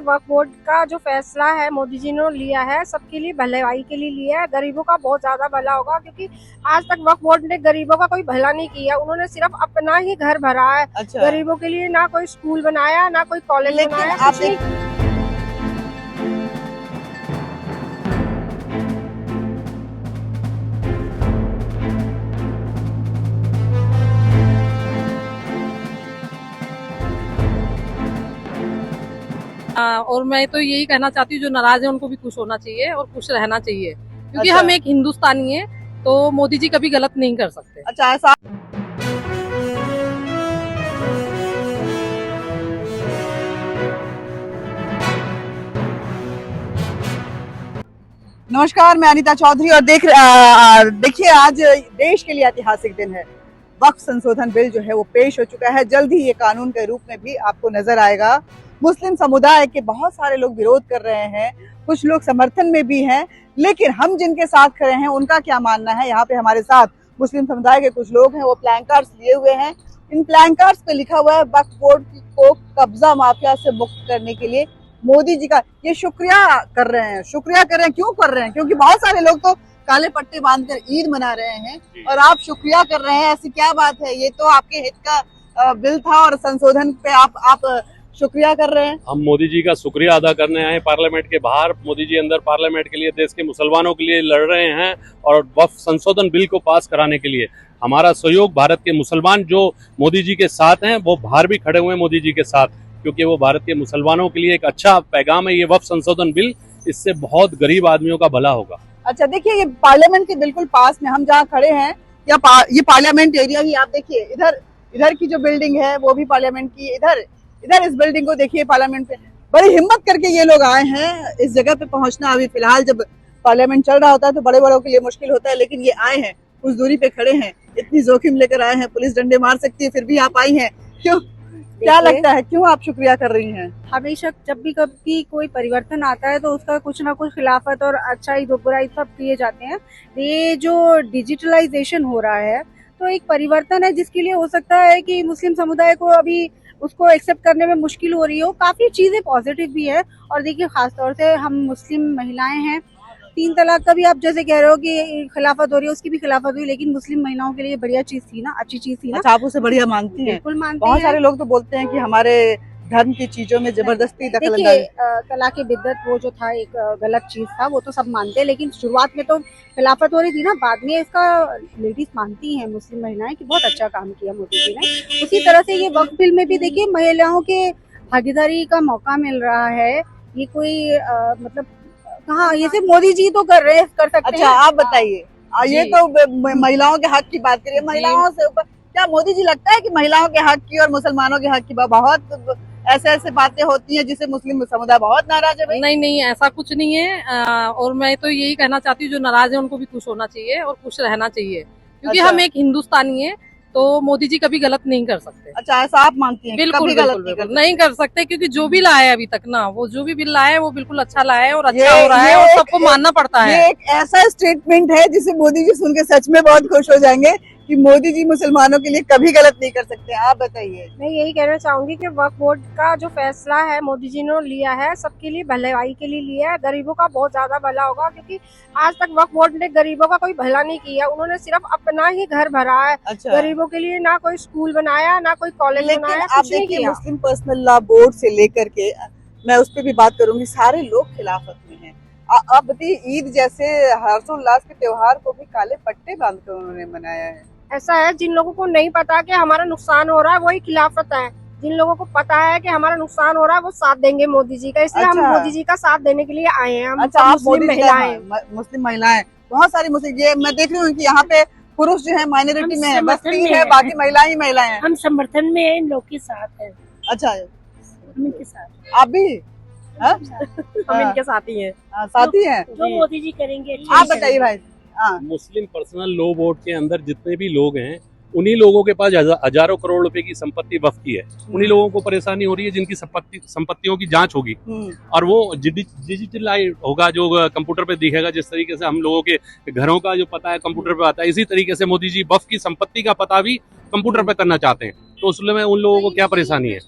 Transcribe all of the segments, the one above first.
वक्फ board का जो फैसला है मोदी जी ने लिया है सबके लिए भलाई के लिए लिया है। गरीबों का बहुत ज्यादा भला होगा, क्योंकि आज तक वक्फ बोर्ड ने गरीबों का कोई भला नहीं किया। उन्होंने सिर्फ अपना ही घर भरा है। अच्छा। गरीबों के लिए ना कोई स्कूल बनाया, ना कोई कॉलेज लेकिन बनाया, आप कुछ नहीं। और मैं तो यही कहना चाहती हूँ, जो नाराज है उनको भी खुश होना चाहिए और खुश रहना चाहिए, क्योंकि अच्छा। हम एक हिंदुस्तानी है, तो मोदी जी कभी गलत नहीं कर सकते। अच्छा, ऐसा नमस्कार, मैं अनीता चौधरी और देखिए आज देश के लिए ऐतिहासिक दिन है। वक्फ संशोधन बिल जो है वो पेश हो चुका है। जल्द ही ये कानून के रूप में भी आपको नजर आएगा। मुस्लिम समुदाय के बहुत सारे लोग विरोध कर रहे हैं, कुछ लोग समर्थन में भी हैं, लेकिन हम जिनके साथ खड़े हैं उनका क्या मानना है। यहाँ पे हमारे साथ मुस्लिम समुदाय के कुछ लोग हैं, वो प्लैंकार्ड्स लिए हुए हैं। इन प्लैंकार्ड्स पे लिखा हुआ है वक्फ बोर्ड को कब्जा माफिया से मुक्त करने के लिए मोदी जी का ये शुक्रिया कर रहे हैं। शुक्रिया कर रहे हैं, क्यों कर रहे हैं? क्योंकि बहुत सारे लोग तो काले पट्टे बांधकर ईद मना रहे हैं और आप शुक्रिया कर रहे हैं, ऐसी क्या बात है? ये तो आपके हित का बिल था और संशोधन पे आप शुक्रिया कर रहे हैं। हम मोदी जी का शुक्रिया अदा करने आए पार्लियामेंट के बाहर। मोदी जी अंदर पार्लियामेंट के लिए देश के मुसलमानों के लिए लड़ रहे हैं और वक्फ संशोधन बिल को पास कराने के लिए हमारा सहयोग, भारत के मुसलमान जो मोदी जी के साथ हैं वो बाहर भी खड़े हुए हैं मोदी जी के साथ, क्योंकि वो भारत के मुसलमानों के लिए एक अच्छा पैगाम है ये वक्फ संशोधन बिल। इससे बहुत गरीब आदमियों का भला होगा। अच्छा, देखिए ये पार्लियामेंट के बिल्कुल पास में हम जहाँ खड़े हैं, ये पार्लियामेंट एरिया ही आप देखिए। इधर की जो बिल्डिंग है वो भी पार्लियामेंट की, इधर इस बिल्डिंग को देखिए पार्लियामेंट पे। बड़ी हिम्मत करके ये लोग आए हैं इस जगह पे पहुंचना। अभी फिलहाल जब पार्लियामेंट चल रहा होता है तो बड़े बड़ों के लिए मुश्किल होता है, लेकिन ये आए हैं, कुछ दूरी पे खड़े हैं, इतनी जोखिम लेकर आए हैं। पुलिस डंडे मार सकती है, फिर भी आप आई हैं। क्यों, क्या लगता है, क्यों आप शुक्रिया कर रही हैं? हमेशा जब भी कभी कोई परिवर्तन आता है तो उसका कुछ ना कुछ खिलाफत और अच्छाई बुराई सब किए जाते हैं। ये जो डिजिटलाइजेशन हो रहा है तो एक परिवर्तन है, जिसके लिए हो सकता है कि मुस्लिम समुदाय को अभी उसको एक्सेप्ट करने में मुश्किल हो रही हो। काफी चीजें पॉजिटिव भी है। और देखिए खासतौर से हम मुस्लिम महिलाएं हैं, 3 तलाक का भी आप जैसे कह रहे हो कि खिलाफत हो रही है, उसकी भी खिलाफत हुई, लेकिन मुस्लिम महिलाओं के लिए बढ़िया चीज थी ना, अच्छी चीज थी ना। अच्छा, आप उसे बढ़िया मानती हैं? बिल्कुल मानते बहुत हैं। सारे लोग तो बोलते हैं कि हमारे धर्म की चीजों में जबरदस्ती दखल देखिए अंदाजी। तलाक बिद्दत वो जो था एक गलत चीज था, वो तो सब मानते हैं, लेकिन शुरुआत में तो खिलाफत हो रही थी ना, बाद में इसका लेडीज मानती हैं मुस्लिम महिलाएं कि बहुत अच्छा काम किया मोदी जी ने। उसी तरह से ये वक्फ बिल में भी देखिए महिलाओं के भागीदारी का मौका मिल रहा है। ये कोई मतलब कहाँ, ये सिर्फ मोदी जी तो कर रहे हैं, कर सकते हैं। अच्छा, आप बताइए, ये तो महिलाओं के हक की बात करिए। महिलाओं से ऊपर क्या मोदी जी लगता है कि महिलाओं के हक की और मुसलमानों के हक की बहुत ऐसे बातें होती हैं जिससे मुस्लिम समुदाय बहुत नाराज है? भाई नहीं, ऐसा कुछ नहीं है। और मैं तो यही कहना चाहती हूँ, जो नाराज है उनको भी खुश होना चाहिए और खुश रहना चाहिए, क्योंकि अच्छा। हम एक हिंदुस्तानी है, तो मोदी जी कभी गलत नहीं कर सकते। अच्छा, ऐसा आप मानती हैं? बिल्कुल कभी बिल्कुल नहीं कर सकते, क्योंकि जो भी लाया है अभी तक ना, वो जो भी बिल लाया है वो बिल्कुल अच्छा लाया है और अच्छा हो रहा है और सबको मानना पड़ता है। ये एक ऐसा स्टेटमेंट है जिसे मोदी जी सुन के सच में बहुत खुश हो जाएंगे कि मोदी जी मुसलमानों के लिए कभी गलत नहीं कर सकते। आप बताइए। मैं यही कहना चाहूंगी कि वक्फ बोर्ड का जो फैसला है मोदी जी ने लिया है सबके लिए भलाई के लिए लिया है। गरीबों का बहुत ज्यादा भला होगा, क्योंकि आज तक वक्फ बोर्ड ने गरीबों का कोई भला नहीं किया। उन्होंने सिर्फ अपना ही घर भरा है। अच्छा। गरीबों के लिए ना कोई स्कूल बनाया, ना कोई कॉलेज बनाया, लेकिन आप कुछ नहीं देखिए किया। मुस्लिम पर्सनल लॉ बोर्ड से लेकर के, मैं उस पर भी बात करूंगी, सारे लोग खिलाफत में हैं। आप बताइए, ईद जैसे हर्षोल्लास के त्योहार को भी काले पट्टे बांधकर उन्होंने मनाया है। ऐसा है, जिन लोगों को नहीं पता कि हमारा नुकसान हो रहा है वही खिलाफत है। जिन लोगों को पता है कि हमारा नुकसान हो रहा है वो साथ देंगे मोदी जी का, इसलिए अच्छा। हम मोदी जी का साथ देने के लिए आए हैं। हम अच्छा, आप मुस्लिम महिलाएं, मुस्लिम महिलाएं, बहुत सारी मुस्लिम, ये मैं देख रही हूँ कि यहाँ पे पुरुष जो है माइनॉरिटी में है, बस 3 है, बाकी महिलाएं ही महिलाएं हैं। हम समर्थन में इन लोग के साथ है। अच्छा, हम इनके साथ, आप भी? हाँ? हम इनके साथ ही हैं। साथी हैं? जो मोदी जी करेंगे। आप बताइए भाई। हाँ। मुस्लिम पर्सनल लॉ बोर्ड के अंदर जितने भी लोग हैं, उन्हीं लोगों के पास हजारों करोड़ रुपए की संपत्ति वक्फ की है। उन्हीं लोगों को परेशानी हो रही है जिनकी संपत्तियों की जांच होगी और वो डिजिटलाइज होगा, जो कंप्यूटर पे दिखेगा। जिस तरीके से हम लोगों के घरों का जो पता है कंप्यूटर पे आता है, इसी तरीके से मोदी जी वक्फ की संपत्ति का पता भी कंप्यूटर पे करना चाहते हैं। तो उसमें उन लोगों को क्या परेशानी है?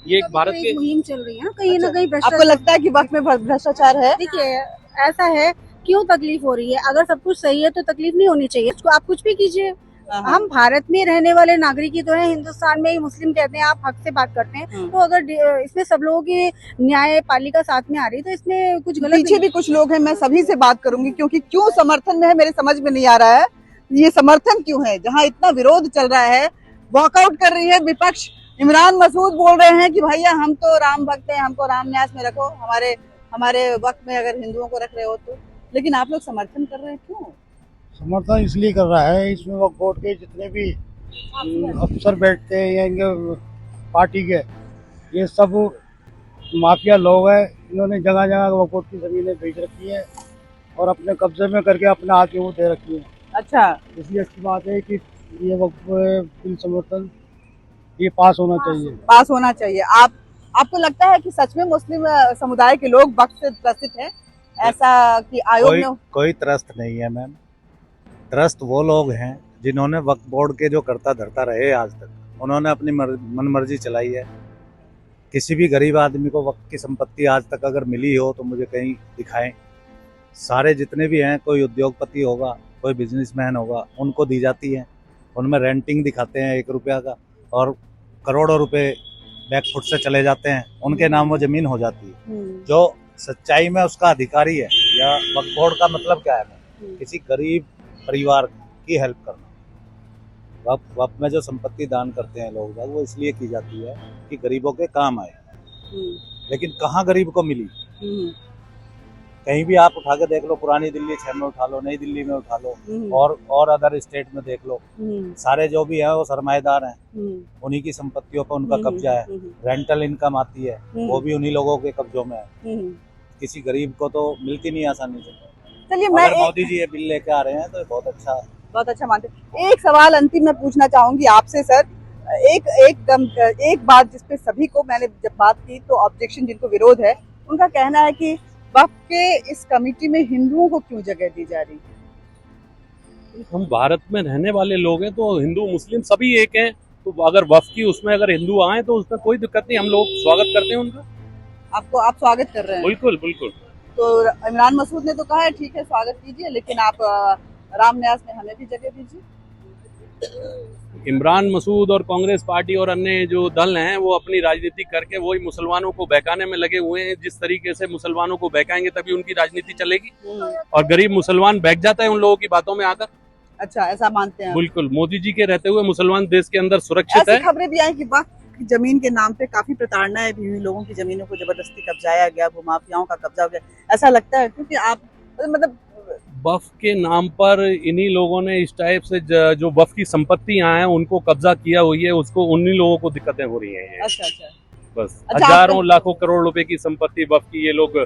ये एक भारत एक के मुहिम चल रही है ना, कहीं ना अच्छा, कहीं आपको भ्रष्टाचार। लगता है कि वक्त में भ्रष्टाचार है? देखिए, ऐसा है, क्यों तकलीफ हो रही है? अगर सब कुछ सही है तो तकलीफ नहीं होनी चाहिए। उसको आप कुछ भी कीजिए। हाँ, हम भारत में रहने वाले नागरिक ही तो हैं, हिंदुस्तान में ही मुस्लिम कहते हैं, आप हक से बात करते हैं। हाँ। तो अगर इसमें सब लोगों की न्यायपालिका साथ में आ रही है तो इसमें कुछ गलत पीछे भी कुछ लोग हैं, मैं सभी से बात करूंगी क्योंकि क्यों समर्थन में है मेरे समझ में नहीं आ रहा है। ये समर्थन क्यों है जहां इतना विरोध चल रहा है? वॉकआउट कर रही है विपक्ष। इमरान मसूद बोल रहे हैं कि भैया हम तो राम भक्त हैं, हमको राम न्यास में रखो, हमारे हमारे वक्त में अगर हिंदुओं को रख रहे हो तो। लेकिन आप लोग समर्थन कर रहे हैं, क्यों? समर्थन इसलिए कर रहा है, इसमें वक्फ बोर्ड के जितने भी अफसर बैठते हैं या इनके पार्टी के, ये सब माफिया लोग हैं। इन्होंने जगह जगह वक्फ बोर्ड की जमीनें बेच रखी है और अपने कब्जे में करके अपने हाथ में वो दे रखी है। अच्छा, इसलिए अच्छी बात है कि ये वक्फ बिल समर्थन ये पास होना चाहिए। पास होना चाहिए। आपको लगता है कि सच में मुस्लिम समुदाय के लोग वक्त से त्रसित हैं, ऐसा कि आयोग ने? कोई त्रस्त नहीं है मैम। त्रस्त वो लोग हैं जिन्होंने वक्फ बोर्ड के जो करता धरता रहे आज तक, उन्होंने अपनी मनमर्जी चलाई है। किसी भी गरीब आदमी को वक्फ की संपत्ति आज तक अगर मिली हो तो मुझे कहीं दिखाएं। सारे जितने भी हैं, कोई उद्योगपति होगा, कोई बिजनेसमैन होगा, उनको दी जाती है। उनमें रेंटिंग दिखाते हैं 1 रुपया का और करोड़ों रुपए बैकफुट से चले जाते हैं, उनके नाम वो जमीन हो जाती है। जो सच्चाई में उसका अधिकारी है, या वक्फ बोर्ड का मतलब क्या है? किसी गरीब परिवार की हेल्प करना। वक्फ में जो संपत्ति दान करते हैं लोग, वो इसलिए की जाती है कि गरीबों के काम आए। लेकिन कहाँ गरीब को मिली? कहीं भी आप उठा के देख लो, पुरानी दिल्ली शहर में उठा लो, नई दिल्ली में उठा लो, और अदर स्टेट में देख लो, सारे जो भी है वो सरमाएदार हैं। उन्हीं की संपत्तियों पर उनका कब्जा है। रेंटल इनकम आती है, वो भी उन्हीं लोगों के कब्जों में है। किसी गरीब को तो मिलती नहीं आसानी से। चलिए, अगर मोदी जी ये बिल लेके आ रहे हैं तो ये बहुत अच्छा मानते हैं। एक सवाल अंतिम मैं पूछना चाहूंगी आपसे सर। एक बात जिसपे सभी को मैंने जब बात की तो ऑब्जेक्शन, जिनको विरोध है, उनका कहना है कि वक्फ के इस कमेटी में हिंदुओं को क्यों जगह दी जा रही है? हम भारत में रहने वाले लोग हैं तो हिंदू मुस्लिम सभी एक हैं। तो अगर वक्फ की उसमें अगर हिंदू आए तो उसमें कोई दिक्कत नहीं, हम लोग स्वागत करते हैं उनका। आप स्वागत कर रहे हैं? बिल्कुल बिल्कुल। तो इमरान मसूद ने तो कहा है ठीक है स्वागत कीजिए, लेकिन आप राम न्यास में हमें भी जगह दीजिए। इमरान मसूद और कांग्रेस पार्टी और अन्य जो दल हैं वो अपनी राजनीति करके वही मुसलमानों को बहकाने में लगे हुए हैं। जिस तरीके से मुसलमानों को बहकाएंगे तभी उनकी राजनीति चलेगी, और गरीब मुसलमान बहक जाता है उन लोगों की बातों में आकर। अच्छा, ऐसा मानते हैं? बिल्कुल, मोदी जी के रहते हुए मुसलमान देश के अंदर सुरक्षित है। ऐसी खबरें भी आई कि वक्फ की जमीन के नाम पे काफी प्रताड़नाएं भी हुई, लोगों की जमीनों को जबरदस्ती कब्जाया गया, भूमाफियाओं का कब्जा हो गया, ऐसा लगता है? क्योंकि आप मतलब वक्फ के नाम पर इन्हीं लोगों ने इस टाइप से जो वक्फ की संपत्तियां हैं उनको कब्जा किया हुई है, उसको उन्हीं लोगों को दिक्कतें हो रही हैं। अच्छा। बस अच्छा, हजारों लाखों करोड़ रुपए की संपत्ति वक्फ की ये लोग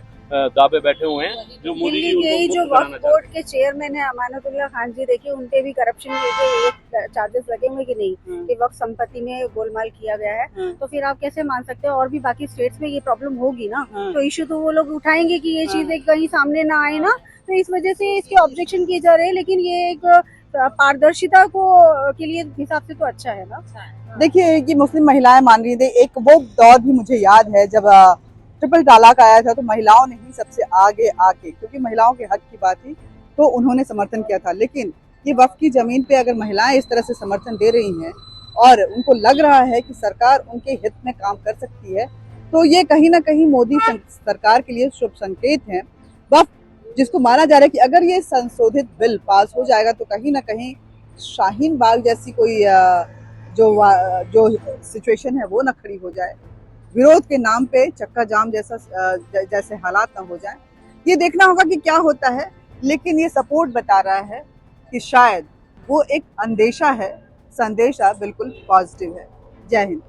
दावे बैठे हुए हैं, जो मोदी जी दिल्ली के ही उनको जो मुक्त कराना वक्फ चाहते बोर्ड के चेयरमैन है अमानतुल्लाह खान जी, देखिए उनके भी करप्शन के चार्जेस लगे हुए कि नहीं, कि वक्फ संपत्ति में गोलमाल किया गया है। तो फिर आप कैसे मान सकते हो? और भी बाकी स्टेट्स में ये प्रॉब्लम होगी ना, तो इश्यू तो वो लोग उठाएंगे कि ये चीजें कहीं सामने ना आए ना, तो इस वजह से इसके ऑब्जेक्शन किए जा रहे हैं। लेकिन ये एक पारदर्शिता को के लिए हिसाब से तो अच्छा है ना। देखिए, ये मुस्लिम महिलाएं मान रही थी। एक वो दौर भी मुझे याद है जब ट्रिपल तलाक आया था, तो महिलाओं ने ही सबसे आगे आके, क्योंकि महिलाओं के हक की बात थी, तो उन्होंने समर्थन किया था। लेकिन ये वक्फ की जमीन पे अगर महिलाएं इस तरह से समर्थन दे रही हैं और उनको लग रहा है कि सरकार उनके हित में काम कर सकती है, तो ये कहीं ना कहीं मोदी सरकार के लिए शुभ संकेत है। वक्फ जिसको माना जा रहा है कि अगर ये संशोधित बिल पास हो जाएगा तो कहीं ना कहीं शाहीन बाग जैसी कोई जो सिचुएशन है वो न खड़ी हो जाए, विरोध के नाम पे चक्का जाम जैसे हालात ना हो जाए। ये देखना होगा कि क्या होता है। लेकिन ये सपोर्ट बता रहा है कि शायद वो एक अंदेशा है, संदेशा बिल्कुल पॉजिटिव है। जय हिंद।